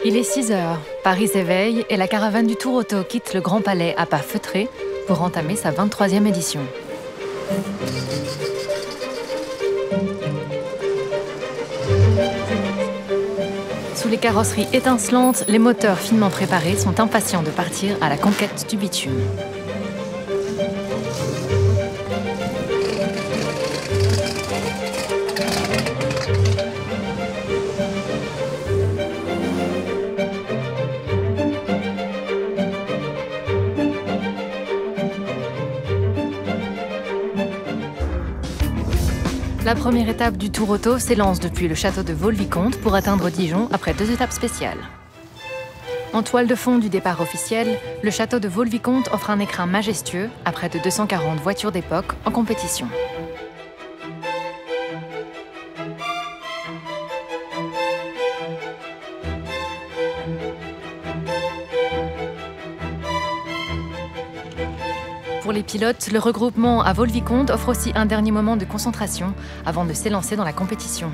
Il est 6 heures, Paris s'éveille et la caravane du Tour Auto quitte le Grand Palais à pas feutrés pour entamer sa 23e édition. Sous les carrosseries étincelantes, les moteurs finement préparés sont impatients de partir à la conquête du bitume. La première étape du Tour Auto s'élance depuis le château de Vaux-le-Vicomte pour atteindre Dijon après 2 étapes spéciales. En toile de fond du départ officiel, le château de Vaux-le-Vicomte offre un écrin majestueux à près de 240 voitures d'époque en compétition. Pour les pilotes, le regroupement à Vaux-le-Vicomte offre aussi un dernier moment de concentration avant de s'élancer dans la compétition.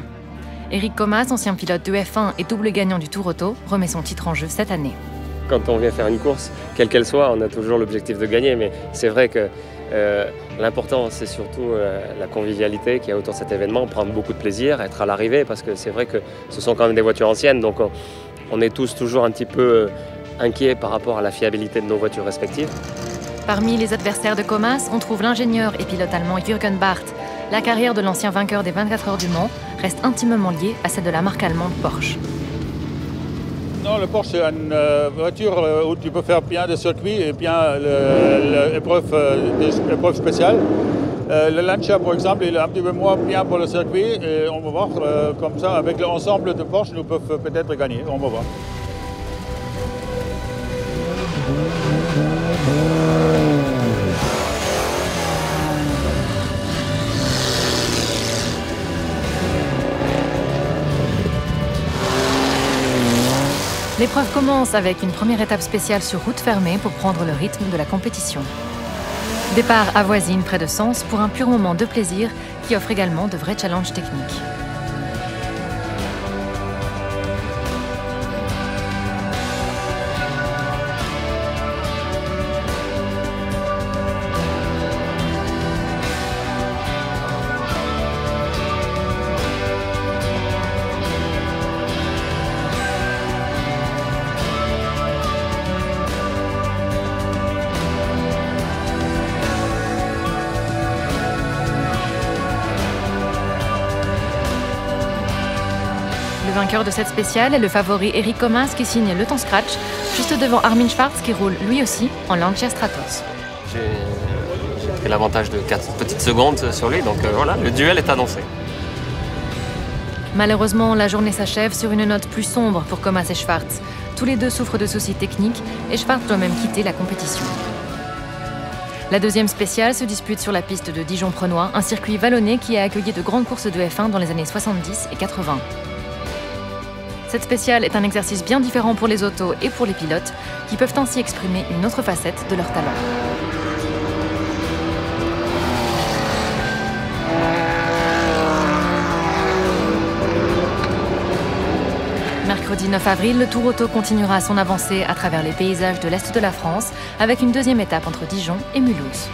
Éric Comas, ancien pilote de F1 et double gagnant du Tour Auto, remet son titre en jeu cette année. Quand on vient faire une course, quelle qu'elle soit, on a toujours l'objectif de gagner, mais c'est vrai que l'important, c'est surtout la convivialité qu'il y a autour de cet événement, prendre beaucoup de plaisir, être à l'arrivée, parce que c'est vrai que ce sont quand même des voitures anciennes, donc on est tous toujours un petit peu inquiets par rapport à la fiabilité de nos voitures respectives. Parmi les adversaires de Comas, on trouve l'ingénieur et pilote allemand Jürgen Barth. La carrière de l'ancien vainqueur des 24 heures du Mans reste intimement liée à celle de la marque allemande Porsche. Non, le Porsche, c'est une voiture où tu peux faire bien de circuit et bien l'épreuve spéciale. Le Lancia, par exemple, il est un petit peu moins bien pour le circuit et on va voir comme ça, avec l'ensemble de Porsche, nous peuvent peut-être gagner. On va voir. L'épreuve commence avec une première étape spéciale sur route fermée pour prendre le rythme de la compétition. Départ à Voisines près de Sens pour un pur moment de plaisir qui offre également de vrais challenges techniques. Le vainqueur de cette spéciale est le favori Éric Comas qui signe le temps scratch, juste devant Armin Schwarz qui roule lui aussi en Lancia Stratos. J'ai pris l'avantage de 4 petites secondes sur lui, donc voilà, le duel est annoncé. Malheureusement, la journée s'achève sur une note plus sombre pour Comas et Schwarz. Tous les deux souffrent de soucis techniques et Schwarz doit même quitter la compétition. La deuxième spéciale se dispute sur la piste de Dijon-Prenois, un circuit vallonné qui a accueilli de grandes courses de F1 dans les années 70 et 80. Cette spéciale est un exercice bien différent pour les autos et pour les pilotes, qui peuvent ainsi exprimer une autre facette de leur talent. Mercredi 9 avril, le Tour Auto continuera son avancée à travers les paysages de l'Est de la France, avec une deuxième étape entre Dijon et Mulhouse.